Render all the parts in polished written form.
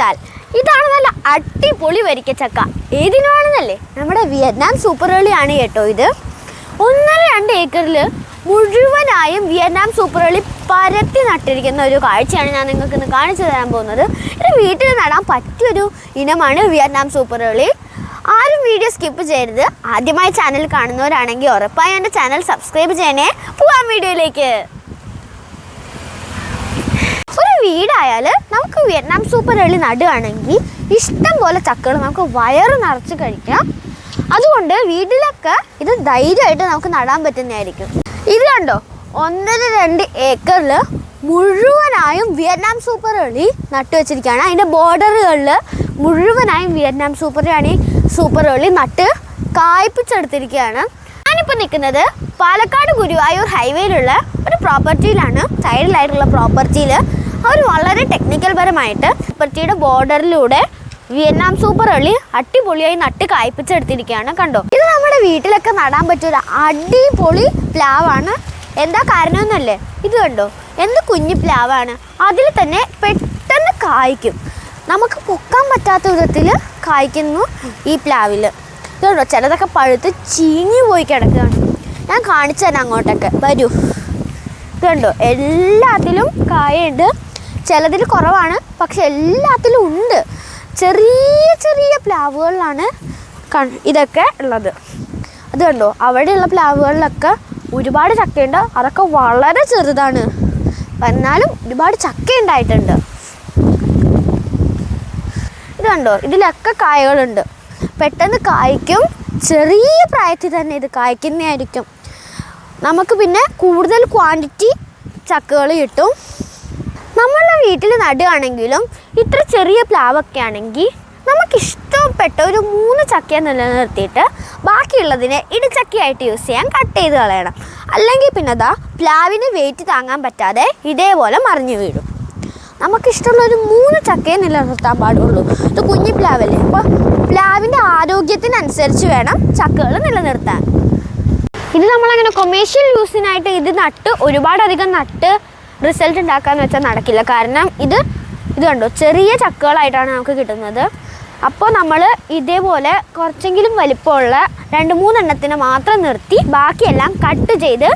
ദാൽ. ഇതാണ് നല്ല അടിപൊളി വരിക്കച്ചക്ക. ഏതിനാണെന്നല്ലേ? നമ്മുടെ വിയറ്റ്നാം സൂപ്പർ ഏർലിയാണ് കേട്ടോ ഇത്. 1.5 ഏക്കറിൽ മുഴുവനായും വിയറ്റ്നാം സൂപ്പർ ഏർലി പരത്തി നട്ടിരിക്കുന്ന ഒരു കാഴ്ചയാണ് ഞാൻ നിങ്ങൾക്ക് ഇന്ന് കാണിച്ചു തരാൻ പോകുന്നത്. ഇത് വീട്ടിൽ നടാൻ പറ്റിയൊരു ഇനമാണ് വിയറ്റ്നാം സൂപ്പർ ഏർലി. ആരും വീഡിയോ സ്കിപ്പ് ചെയ്യരുത്. ആദ്യമായി ചാനൽ കാണുന്നവരാണെങ്കിൽ ഉറപ്പായി എൻ്റെ ചാനൽ സബ്സ്ക്രൈബ് ചെയ്യണേ. പോവാം വീഡിയോയിലേക്ക്. ഒരു വീടായാൽ നമുക്ക് വിയറ്റ്നാം സൂപ്പർ ഏർലി നടുകയാണെങ്കിൽ ഇഷ്ടം പോലെ ചക്കകൾ നമുക്ക് വയറ് നിറച്ച് കഴിക്കാം. അതുകൊണ്ട് വീട്ടിലൊക്കെ ഇത് ധൈര്യമായിട്ട് നമുക്ക് നടാൻ പറ്റുന്നതായിരിക്കും. ഇത് കണ്ടോ, 1.5 ഏക്കറിൽ മുഴുവനായും വിയറ്റ്നാം സൂപ്പർ ഏർലി നട്ടു വെച്ചിരിക്കുകയാണ്. അതിൻ്റെ ബോർഡറുകളിൽ മുഴുവനായും വിയറ്റ്നാം സൂപ്പർ ഏർലി നട്ട് കായ്പിച്ചെടുത്തിരിക്കുകയാണ്. ഞാനിപ്പോൾ നിൽക്കുന്നത് പാലക്കാട് ഗുരുവായൂർ ഹൈവേയിലുള്ള ഒരു പ്രോപ്പർട്ടിയിലാണ്. സൈഡിലായിട്ടുള്ള പ്രോപ്പർട്ടിയിൽ അവർ വളരെ ടെക്നിക്കൽ പരമായിട്ട് പ്രോപ്പർട്ടിയുടെ ബോർഡറിലൂടെ വിയറ്റ്നാം സൂപ്പർ ഏർലി അടിപൊളിയായി നട്ട് കായ്പിച്ചെടുത്തിരിക്കുകയാണ്. കണ്ടോ, ഇത് നമ്മുടെ വീട്ടിലൊക്കെ നടാൻ പറ്റിയൊരു അടിപൊളി പ്ലാവാണ്. എന്താ കാരണമെന്നല്ലേ? ഇത് കണ്ടോ, എന്ത് കുഞ്ഞു പ്ലാവാണ്. അതിൽ തന്നെ പെട്ടെന്ന് കായ്ക്കും. നമുക്ക് പൊക്കാൻ പറ്റാത്ത വിധത്തിൽ കായ്ക്കുന്നു ഈ പ്ലാവിൽ. ഇതുണ്ടോ, ചിലതൊക്കെ പഴുത്ത് ചീഞ്ഞു പോയി കിടക്കുകയാണ്. ഞാൻ കാണിച്ചു തരാം, അങ്ങോട്ടൊക്കെ വരൂ. ഇതുണ്ടോ, എല്ലാത്തിലും കായുണ്ട്. ചിലതിൽ കുറവാണ്, പക്ഷെ എല്ലാത്തിലും ഉണ്ട്. ചെറിയ ചെറിയ പ്ലാവുകളിലാണ് ഇതൊക്കെ ഉള്ളത്. അത് കണ്ടോ, അവിടെയുള്ള പ്ലാവുകളിലൊക്കെ ഒരുപാട് ചക്കയുണ്ട്. അതൊക്കെ വളരെ ചെറുതാണ്, എന്നാലും ഒരുപാട് ചക്ക ഉണ്ടായിട്ടുണ്ട്. ഇത് കണ്ടോ, ഇതിലൊക്കെ കായകളുണ്ട്. പെട്ടെന്ന് കായ്ക്കും. ചെറിയ പ്രായത്തിൽ തന്നെ ഇത് കായ്ക്കുന്നതായിരിക്കും. നമുക്ക് പിന്നെ കൂടുതൽ ക്വാണ്ടിറ്റി ചക്കകൾ കിട്ടും. നമ്മളുടെ വീട്ടിൽ നടുകയാണെങ്കിലും ഇത്ര ചെറിയ പ്ലാവൊക്കെ ആണെങ്കിൽ നമുക്കിഷ്ടപ്പെട്ട ഒരു 3 ചക്ക നിലനിർത്തിയിട്ട് ബാക്കിയുള്ളതിനെ ഇടിച്ചക്കയായിട്ട് യൂസ് ചെയ്യാൻ കട്ട് ചെയ്ത് കളയണം. അല്ലെങ്കിൽ പിന്നെ പ്ലാവിന് വെയിറ്റ് താങ്ങാൻ പറ്റാതെ ഇതേപോലെ മറിഞ്ഞു വീഴും. നമുക്കിഷ്ടമുള്ളൊരു 3 ചക്കയെ നിലനിർത്താൻ പാടുള്ളൂ. ഇത് കുഞ്ഞി പ്ലാവല്ലേ, അപ്പോൾ പ്ലാവിൻ്റെ ആരോഗ്യത്തിനനുസരിച്ച് വേണം ചക്കകൾ നിലനിർത്താൻ. ഇത് നമ്മളങ്ങനെ കൊമേഴ്ഷ്യൽ യൂസിനായിട്ട് ഇത് ഒരുപാടധികം നട്ട് റിസൾട്ട് ഉണ്ടാക്കാമെന്ന് വെച്ചാൽ നടക്കില്ല. കാരണം ഇത് കണ്ടോ, ചെറിയ ചക്കകളായിട്ടാണ് നമുക്ക് കിട്ടുന്നത്. അപ്പോൾ നമ്മൾ ഇതേപോലെ കുറച്ചെങ്കിലും വലിപ്പമുള്ള 2-3 എണ്ണത്തിനെ മാത്രം നിർത്തി ബാക്കിയെല്ലാം കട്ട് ചെയ്ത്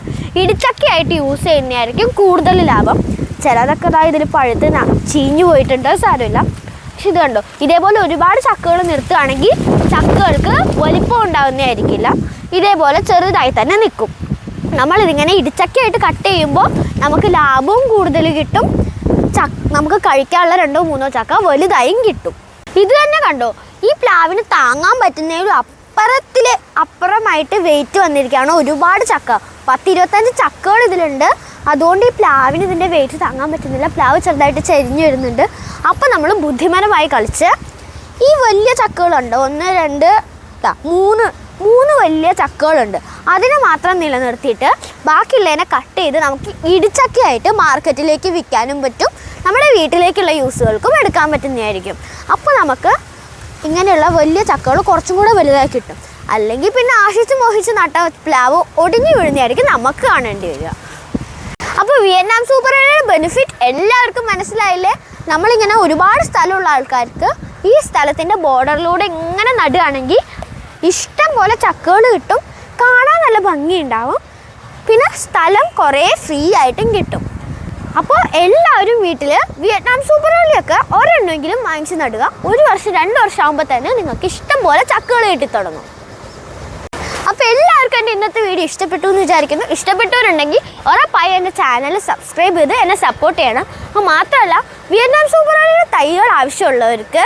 ഇടിച്ചക്കയായിട്ട് യൂസ് ചെയ്യുന്നതായിരിക്കും കൂടുതൽ ലാഭം. ചിലതൊക്കെ ഇതിൽ പഴുത്ത് ചീഞ്ഞു പോയിട്ടുണ്ട്, സാരമില്ല. പക്ഷെ ഇത് കണ്ടോ, ഇതേപോലെ ഒരുപാട് ചക്കകൾ നിർത്തുകയാണെങ്കിൽ ചക്കകൾക്ക് വലിപ്പം ഉണ്ടാകുന്നതായിരിക്കില്ല. ഇതേപോലെ ചെറുതായി തന്നെ നിൽക്കും. നമ്മളിതിങ്ങനെ ഇടിച്ചക്കയായിട്ട് കട്ട് ചെയ്യുമ്പോൾ നമുക്ക് ലാഭവും കൂടുതൽ കിട്ടും. നമുക്ക് കഴിക്കാനുള്ള 2-3 ചക്ക വലുതായും കിട്ടും. ഇത് തന്നെ കണ്ടോ, ഈ പ്ലാവിന് താങ്ങാൻ പറ്റുന്നതിലും അപ്പുറമായിട്ട് വെയിറ്റ് വന്നിരിക്കുകയാണ്. ഒരുപാട് ചക്ക, 10-25 ചക്കകൾ ഇതിലുണ്ട്. അതുകൊണ്ട് ഈ പ്ലാവിന് ഇതിൻ്റെ വെയിറ്റ് താങ്ങാൻ പറ്റുന്നില്ല. പ്ലാവ് ചെറുതായിട്ട് ചെരിഞ്ഞു വരുന്നുണ്ട്. അപ്പോൾ നമ്മൾ ബുദ്ധിമാനമായി കളിച്ച് ഈ വലിയ ചക്കകളുണ്ട്, 1, 2, 3 വലിയ ചക്കകളുണ്ട്. അതിനെ മാത്രം നിലനിർത്തിയിട്ട് ബാക്കിയുള്ളതിനെ കട്ട് ചെയ്ത് നമുക്ക് ഇടിച്ചക്കയായിട്ട് മാർക്കറ്റിലേക്ക് വിൽക്കാനും പറ്റും. നമ്മുടെ വീട്ടിലേക്കുള്ള യൂസുകൾക്കും എടുക്കാൻ പറ്റുന്നതായിരിക്കും. അപ്പോൾ നമുക്ക് ഇങ്ങനെയുള്ള വലിയ ചക്കകൾ കുറച്ചും കൂടെ വലുതായി കിട്ടും. അല്ലെങ്കിൽ പിന്നെ ആശിച്ച് മോഹിച്ച് നട്ട പ്ലാവ് ഒടിഞ്ഞു വീഴുന്നതായിരിക്കും നമുക്ക് കാണേണ്ടി വരിക. അപ്പോൾ വിയറ്റ്നാം സൂപ്പർ ഏർലിയുടെ ബെനിഫിറ്റ് എല്ലാവർക്കും മനസ്സിലായില്ലേ? നമ്മളിങ്ങനെ ഒരുപാട് സ്ഥലമുള്ള ആൾക്കാർക്ക് ഈ സ്ഥലത്തിൻ്റെ ബോർഡറിലൂടെ ഇങ്ങനെ നടുകയാണെങ്കിൽ ഇഷ്ടം പോലെ ചക്കകൾ കിട്ടും. കാണാൻ നല്ല ഭംഗിയുണ്ടാവും. പിന്നെ സ്ഥലം കുറേ ഫ്രീ ആയിട്ടും കിട്ടും. അപ്പോൾ എല്ലാവരും വീട്ടിൽ വിയറ്റ്നാം സൂപ്പർ ഏർലിയൊക്കെ ഒരെണ്ണമെങ്കിലും വാങ്ങിച്ച് നടുക. 1 വർഷം 2 വർഷം ആകുമ്പോൾ തന്നെ നിങ്ങൾക്ക് ഇഷ്ടം പോലെ ചക്കകൾ കിട്ടിത്തുടങ്ങും. അപ്പോൾ എല്ലാവർക്കും എൻ്റെ ഇന്നത്തെ വീഡിയോ ഇഷ്ടപ്പെട്ടു എന്ന് വിചാരിക്കുന്നു. ഇഷ്ടപ്പെട്ടവരുണ്ടെങ്കിൽ ഉറപ്പായി എൻ്റെ ചാനൽ സബ്സ്ക്രൈബ് ചെയ്ത് എന്നെ സപ്പോർട്ട് ചെയ്യണം. അപ്പോൾ മാത്രമല്ല, വിയറ്റ്നാം സൂപ്പർ ഏർലിയുടെ തൈകൾ ആവശ്യമുള്ളവർക്ക്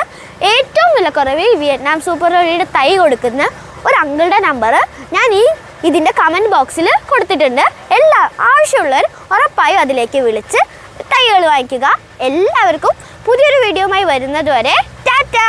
ഏറ്റവും വിലക്കുറവിൽ വിയറ്റ്നാം സൂപ്പർ ഏർലിയുടെ തൈ കൊടുക്കുന്ന ഒരു അങ്കിളുടെ നമ്പർ ഞാൻ ഇതിൻ്റെ കമൻറ്റ് ബോക്സിൽ കൊടുത്തിട്ടുണ്ട്. ആവശ്യമുള്ളവർ ഉറപ്പായും അതിലേക്ക് വിളിച്ച് തൈകൾ വാങ്ങിക്കുക. എല്ലാവർക്കും പുതിയൊരു വീഡിയോയുമായി വരുന്നത് വരെ ടാറ്റാ.